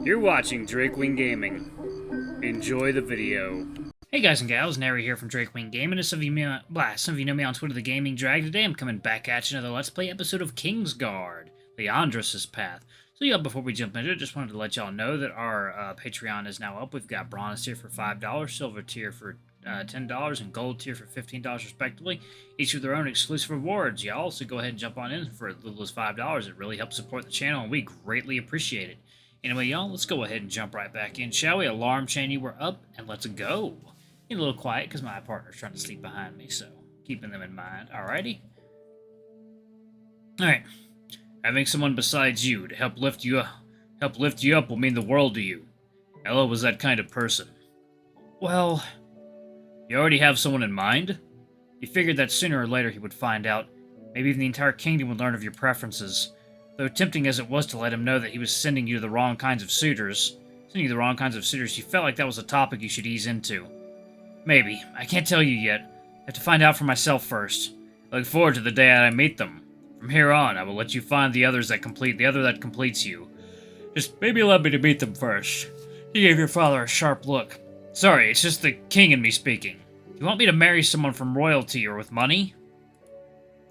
You're watching Drakewing Gaming. Enjoy the video. Hey guys and gals, Nary here from Drakewing Gaming, and some of you know me on Twitter, The Gaming Drag. Today I'm coming back at you another Let's Play episode of Kingsguard, Leandros' Path. So yeah, before we jump into it, just wanted to let y'all know that our Patreon is now up. We've got Bronze tier for $5, Silver tier for $10, and Gold tier for $15 respectively, each with their own exclusive rewards. Y'all, so go ahead and jump on in for as little as $5. It really helps support the channel, and we greatly appreciate it. Anyway, y'all, let's go ahead and jump right back in, shall we? Alarm chain, you were up, and let's go. Get a little quiet, because my partner's trying to sleep behind me, so keeping them in mind. Alrighty? Alright. Having someone besides you to help lift you up will mean the world to you. Ella was that kind of person. Well, you already have someone in mind? He figured that sooner or later he would find out. Maybe even the entire kingdom would learn of your preferences. Though tempting as it was to let him know that he was sending you the wrong kinds of suitors, you felt like that was a topic you should ease into. Maybe. I can't tell you yet. I have to find out for myself first. I look forward to the day I meet them. From here on, I will let you find the other that completes you. Just maybe let me to meet them first. He gave your father a sharp look. Sorry, it's just the king in me speaking. Do you want me to marry someone from royalty or with money?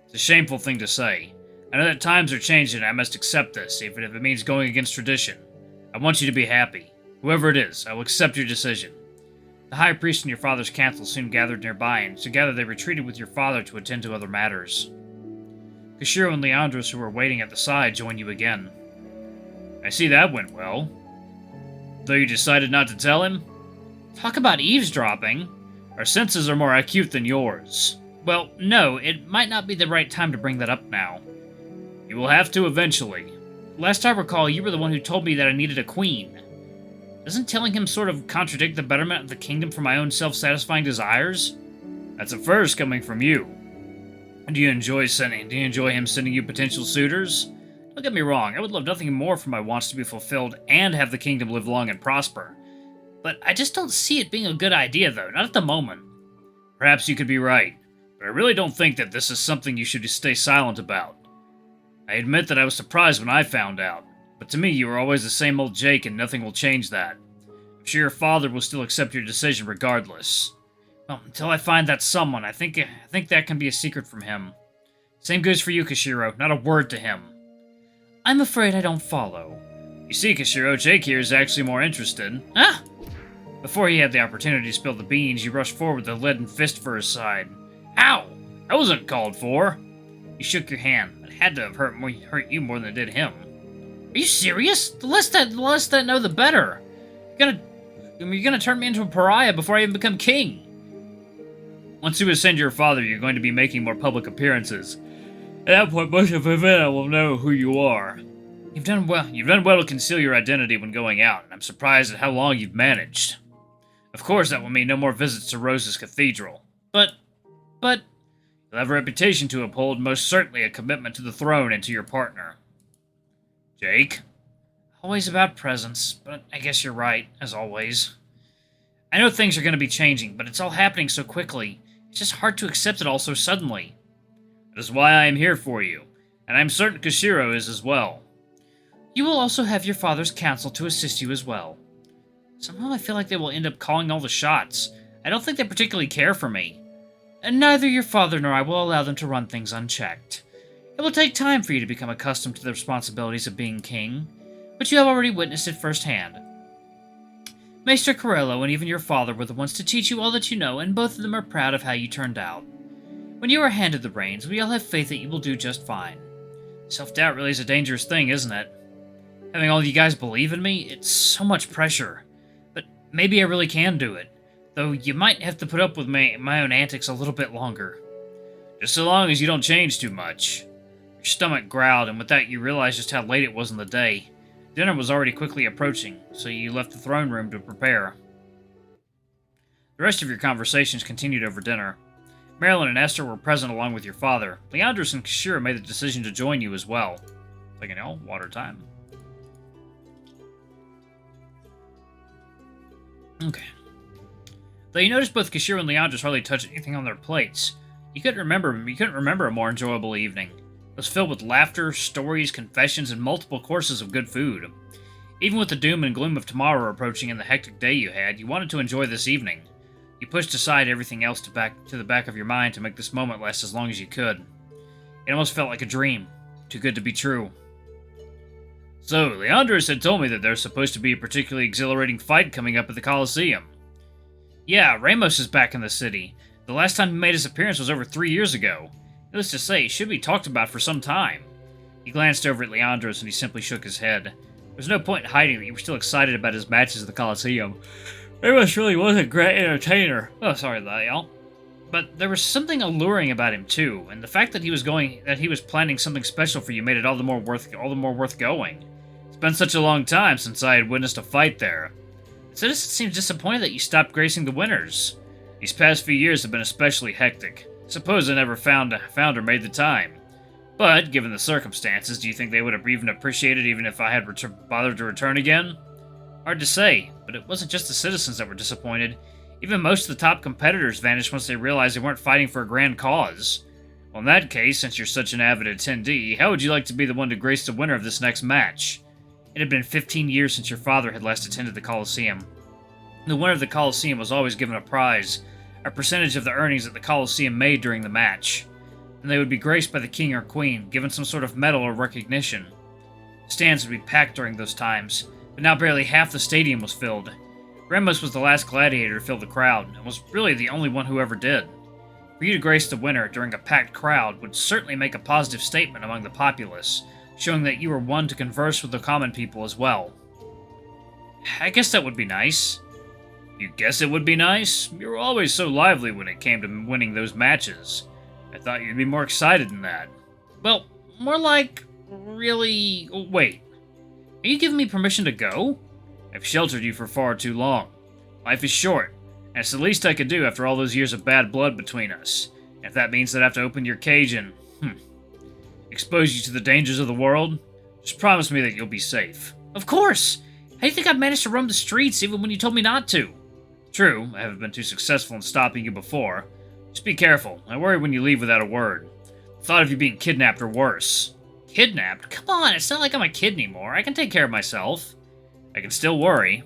It's a shameful thing to say. I know that times are changing and I must accept this, even if it means going against tradition. I want you to be happy. Whoever it is, I will accept your decision. The high priest and your father's council soon gathered nearby, and together they retreated with your father to attend to other matters. Kashiro and Leandros, who were waiting at the side, joined you again. I see that went well. Though you decided not to tell him? Talk about eavesdropping. Our senses are more acute than yours. Well, no, it might not be the right time to bring that up now. You will have to eventually. Last I recall, you were the one who told me that I needed a queen. Doesn't telling him sort of contradict the betterment of the kingdom for my own self-satisfying desires? That's a first coming from you. Do you enjoy him sending you potential suitors? Don't get me wrong, I would love nothing more for my wants to be fulfilled and have the kingdom live long and prosper. But I just don't see it being a good idea, though, not at the moment. Perhaps you could be right, but I really don't think that this is something you should stay silent about. I admit that I was surprised when I found out, but to me you were always the same old Jake and nothing will change that. I'm sure your father will still accept your decision regardless. Well, until I find that someone, I think that can be a secret from him. Same goes for you, Kashiro, not a word to him. I'm afraid I don't follow. You see, Kashiro, Jake here is actually more interested. Ah! Before he had the opportunity to spill the beans, you rushed forward with a leaden fist for his side. Ow! That wasn't called for. You shook your hand. It had to have hurt you more than it did him. Are you serious? The less that know, the better. You're gonna turn me into a pariah before I even become king. Once you ascend your father, you're going to be making more public appearances. At that point, most of Havana will know who you are. You've done well to conceal your identity when going out, and I'm surprised at how long you've managed. Of course, that will mean no more visits to Rose's Cathedral. But... You'll have a reputation to uphold, most certainly a commitment to the throne and to your partner. Jake? Always about presents, but I guess you're right, as always. I know things are going to be changing, but it's all happening so quickly. It's just hard to accept it all so suddenly. That is why I am here for you, and I'm certain Kashiro is as well. You will also have your father's council to assist you as well. Somehow I feel like they will end up calling all the shots. I don't think they particularly care for me. And neither your father nor I will allow them to run things unchecked. It will take time for you to become accustomed to the responsibilities of being king, but you have already witnessed it firsthand. Maester Corello and even your father were the ones to teach you all that you know, and both of them are proud of how you turned out. When you are handed the reins, we all have faith that you will do just fine. Self-doubt really is a dangerous thing, isn't it? Having all you guys believe in me, it's so much pressure. But maybe I really can do it. Though you might have to put up with my own antics a little bit longer. Just so long as you don't change too much. Your stomach growled, and with that you realized just how late it was in the day. Dinner was already quickly approaching, so you left the throne room to prepare. The rest of your conversations continued over dinner. Marilyn and Esther were present along with your father. Leandros and Kashiro made the decision to join you as well. Like, water time. Okay. Though you noticed both Kashiro and Leandros hardly touched anything on their plates, you couldn't remember a more enjoyable evening. It was filled with laughter, stories, confessions, and multiple courses of good food. Even with the doom and gloom of tomorrow approaching and the hectic day you had, you wanted to enjoy this evening. You pushed aside everything else to the back of your mind to make this moment last as long as you could. It almost felt like a dream, too good to be true. So, Leandros had told me that there's supposed to be a particularly exhilarating fight coming up at the Coliseum. Yeah, Ramos is back in the city. The last time he made his appearance was over 3 years ago. Needless to say, it should be talked about for some time. He glanced over at Leandros and he simply shook his head. There's no point in hiding that you were still excited about his matches at the Coliseum. Ramos really was a great entertainer. Oh, sorry, Lyle. But there was something alluring about him too, and the fact that he was planning something special for you made it all the more worth going. It's been such a long time since I had witnessed a fight there. The citizen seems disappointed that you stopped gracing the winners. These past few years have been especially hectic. Suppose I never found or made the time. But, given the circumstances, do you think they would have even appreciated even if I had bothered to return again? Hard to say, but it wasn't just the citizens that were disappointed. Even most of the top competitors vanished once they realized they weren't fighting for a grand cause. Well, in that case, since you're such an avid attendee, how would you like to be the one to grace the winner of this next match? It had been 15 years since your father had last attended the Coliseum. The winner of the Coliseum was always given a prize, a percentage of the earnings that the Coliseum made during the match. And they would be graced by the king or queen, given some sort of medal or recognition. Stands would be packed during those times, but now barely half the stadium was filled. Ramos was the last gladiator to fill the crowd, and was really the only one who ever did. For you to grace the winner during a packed crowd would certainly make a positive statement among the populace, showing that you were one to converse with the common people as well. I guess that would be nice. You guess it would be nice? You were always so lively when it came to winning those matches. I thought you'd be more excited than that. Well, more like, really... Wait. Are you giving me permission to go? I've sheltered you for far too long. Life is short, and it's the least I could do after all those years of bad blood between us. And if that means that I have to open your cage and, expose you to the dangers of the world, just promise me that you'll be safe. Of course! How do you think I've managed to roam the streets even when you told me not to? True, I haven't been too successful in stopping you before. Just be careful. I worry when you leave without a word. The thought of you being kidnapped or worse. Kidnapped? Come on, it's not like I'm a kid anymore. I can take care of myself. I can still worry.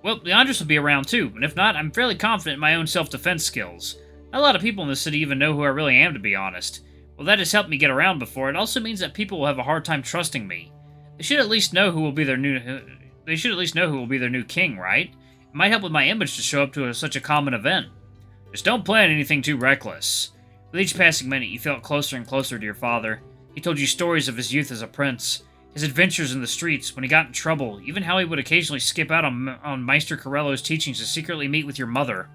Well, Leandros will be around too, and if not, I'm fairly confident in my own self-defense skills. Not a lot of people in this city even know who I really am, to be honest. Well, that has helped me get around before. It also means that people will have a hard time trusting me. They should at least know who will be their new king, right? It might help with my image to show up to such a common event. Just don't plan anything too reckless. With each passing minute, you felt closer and closer to your father. He told you stories of his youth as a prince, his adventures in the streets, when he got in trouble, even how he would occasionally skip out on Meister Corello's teachings to secretly meet with your mother.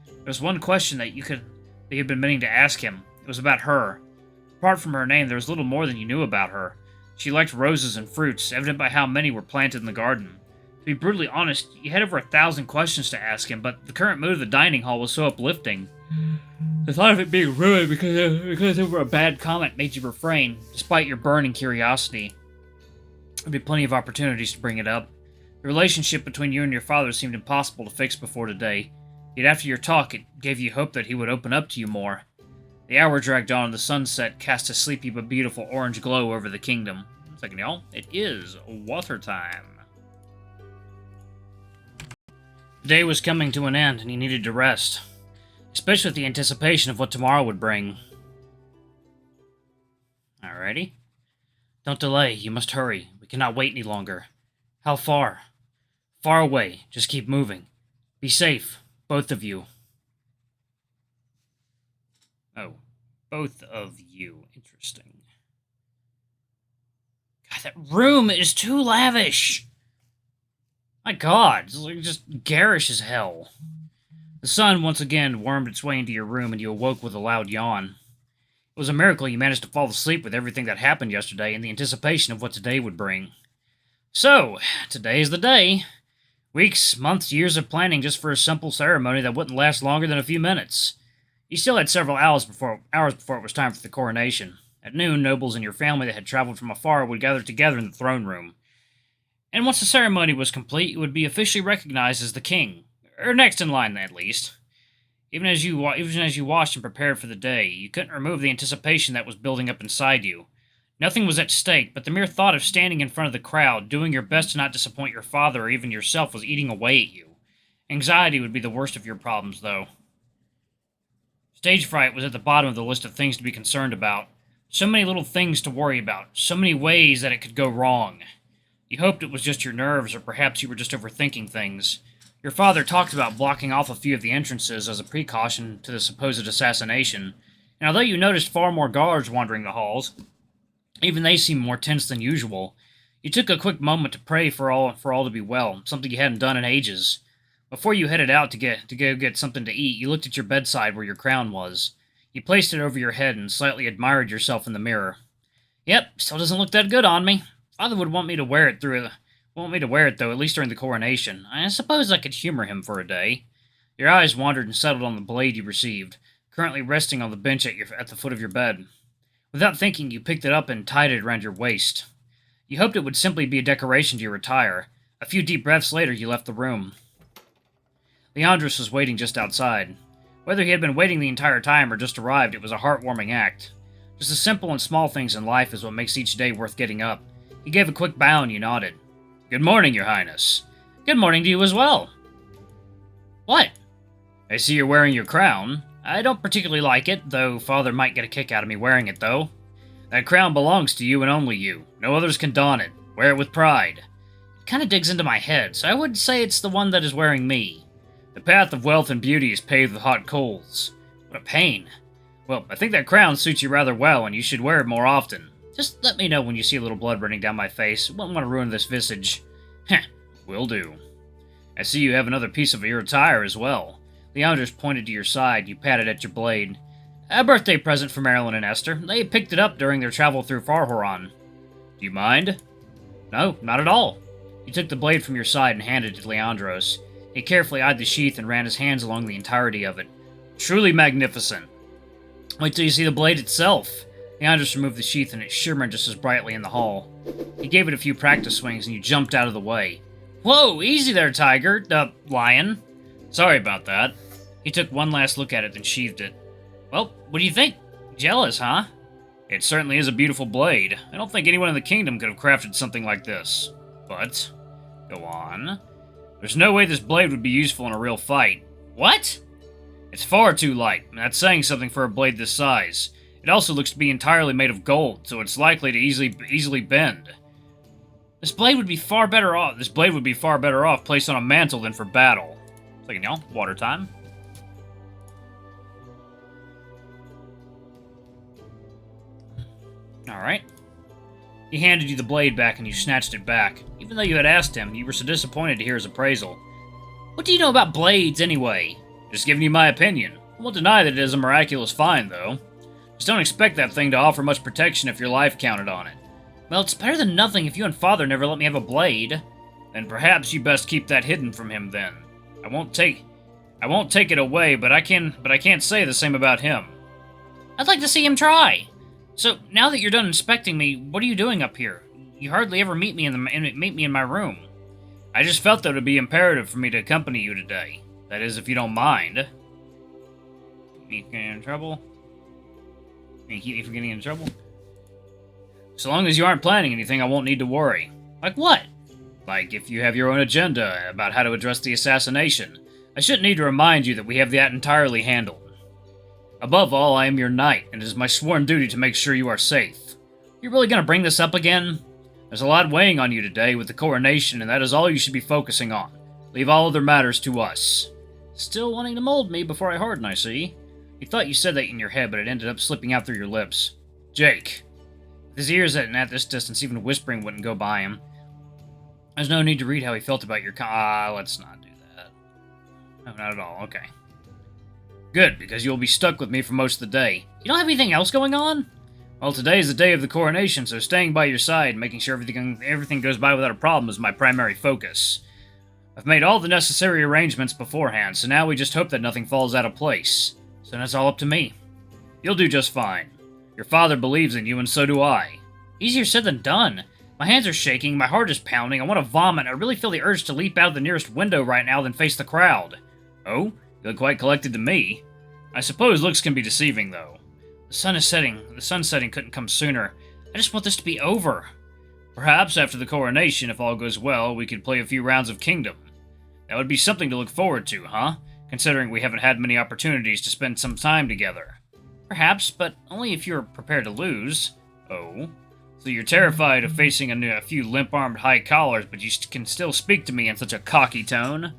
There was one question that you had been meaning to ask him. It was about her. Apart from her name, there was little more than you knew about her. She liked roses and fruits, evident by how many were planted in the garden. To be brutally honest, you had over 1,000 questions to ask him, but the current mood of the dining hall was so uplifting. The thought of it being ruined because over a bad comment made you refrain, despite your burning curiosity. There'd be plenty of opportunities to bring it up. The relationship between you and your father seemed impossible to fix before today. Yet after your talk, it gave you hope that he would open up to you more. The hour dragged on, and the sunset cast a sleepy but beautiful orange glow over the kingdom. One second, y'all. It is water time. The day was coming to an end, and he needed to rest, especially with the anticipation of what tomorrow would bring. Alrighty. Don't delay. You must hurry. We cannot wait any longer. How far? Far away. Just keep moving. Be safe, both of you. Oh, both of you. Interesting. God, that room is too lavish. My God, it's like just garish as hell. The sun once again wormed its way into your room and you awoke with a loud yawn. It was a miracle you managed to fall asleep with everything that happened yesterday in the anticipation of what today would bring. So, today is the day. Weeks, months, years of planning just for a simple ceremony that wouldn't last longer than a few minutes. You still had several hours before it was time for the coronation. At noon, nobles and your family that had traveled from afar would gather together in the throne room. And once the ceremony was complete, you would be officially recognized as the king. Or next in line, at least. Even as you washed and prepared for the day, you couldn't remove the anticipation that was building up inside you. Nothing was at stake, but the mere thought of standing in front of the crowd, doing your best to not disappoint your father or even yourself, was eating away at you. Anxiety would be the worst of your problems, though. Stage fright was at the bottom of the list of things to be concerned about. So many little things to worry about, so many ways that it could go wrong. You hoped it was just your nerves, or perhaps you were just overthinking things. Your father talked about blocking off a few of the entrances as a precaution to the supposed assassination, and although you noticed far more guards wandering the halls, even they seemed more tense than usual. You took a quick moment to pray for all to be well, something you hadn't done in ages. Before you headed out to go get something to eat, you looked at your bedside where your crown was. You placed it over your head and slightly admired yourself in the mirror. Yep, still doesn't look that good on me. Father would want me to wear it though, at least during the coronation. I suppose I could humor him for a day. Your eyes wandered and settled on the blade you received, currently resting on the bench at the foot of your bed. Without thinking, you picked it up and tied it around your waist. You hoped it would simply be a decoration to your attire. A few deep breaths later, you left the room. Leandros was waiting just outside. Whether he had been waiting the entire time or just arrived, it was a heartwarming act. Just the simple and small things in life is what makes each day worth getting up. He gave a quick bow and you nodded. Good morning, Your Highness. Good morning to you as well. What? I see you're wearing your crown. I don't particularly like it, though Father might get a kick out of me wearing it, though. That crown belongs to you and only you. No others can don it. Wear it with pride. It kind of digs into my head, so I would say it's the one that is wearing me. The path of wealth and beauty is paved with hot coals. What a pain. Well, I think that crown suits you rather well, and you should wear it more often. Just let me know when you see a little blood running down my face. Won't want to ruin this visage. Heh, will do. I see you have another piece of your attire as well. Leandros pointed to your side. You patted at your blade. A birthday present for Marilyn and Esther. They picked it up during their travel through Farhoran. Do you mind? No, not at all. He took the blade from your side and handed it to Leandros. He carefully eyed the sheath and ran his hands along the entirety of it. Truly magnificent. Wait till you see the blade itself. Leandros removed the sheath and it shimmered just as brightly in the hall. He gave it a few practice swings and you jumped out of the way. Whoa, easy there, Tiger. Lion. Sorry about that. He took one last look at it, then sheathed it. Well, what do you think? Jealous, huh? It certainly is a beautiful blade. I don't think anyone in the kingdom could have crafted something like this. But, go on. There's no way this blade would be useful in a real fight. What? It's far too light, and that's saying something for a blade this size. It also looks to be entirely made of gold, so it's likely to easily bend. This blade would be far better off placed on a mantle than for battle. Second, y'all. Water time. Alright. He handed you the blade back and you snatched it back. Even though you had asked him, you were so disappointed to hear his appraisal. What do you know about blades, anyway? Just giving you my opinion. I won't deny that it is a miraculous find, though. Just don't expect that thing to offer much protection if your life counted on it. Well, it's better than nothing if you and Father never let me have a blade. Then perhaps you best keep that hidden from him, then. I won't take it away, but I can't say the same about him. I'd like to see him try. So, now that you're done inspecting me, what are you doing up here? You hardly ever meet me in my room. I just felt that it would be imperative for me to accompany you today. That is, if you don't mind. You getting in trouble? You keep me from getting in trouble? So long as you aren't planning anything, I won't need to worry. Like what? Like if you have your own agenda about how to address the assassination. I shouldn't need to remind you that we have that entirely handled. Above all, I am your knight, and it is my sworn duty to make sure you are safe. You really gonna bring this up again? There's a lot weighing on you today with the coronation, and that is all you should be focusing on. Leave all other matters to us. Still wanting to mold me before I harden, I see. You thought you said that in your head, but it ended up slipping out through your lips. Jake. With his ears at this distance, even whispering wouldn't go by him. There's no need to read how he felt about your let's not do that. No, not at all, okay. Good, because you'll be stuck with me for most of the day. You don't have anything else going on? Well, today is the day of the coronation, so staying by your side and making sure everything goes by without a problem is my primary focus. I've made all the necessary arrangements beforehand, so now we just hope that nothing falls out of place. So that's all up to me. You'll do just fine. Your father believes in you, and so do I. Easier said than done. My hands are shaking, my heart is pounding, I want to vomit, I really feel the urge to leap out of the nearest window right now than face the crowd. Oh? You look quite collected to me. I suppose looks can be deceiving, though. The sun is setting. The sun setting couldn't come sooner. I just want this to be over. Perhaps after the coronation, if all goes well, we could play a few rounds of Kingdom. That would be something to look forward to, huh? Considering we haven't had many opportunities to spend some time together. Perhaps, but only if you're prepared to lose. Oh? So you're terrified of facing a few limp-armed high collars, but you can still speak to me in such a cocky tone?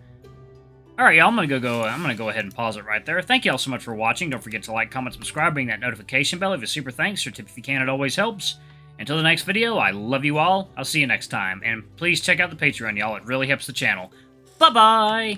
Alright, y'all, I'm gonna go ahead and pause it right there. Thank y'all so much for watching. Don't forget to like, comment, subscribe, ring that notification bell. Leave a super thanks or tip if you can, it always helps. Until the next video, I love you all. I'll see you next time. And please check out the Patreon, y'all. It really helps the channel. Bye-bye!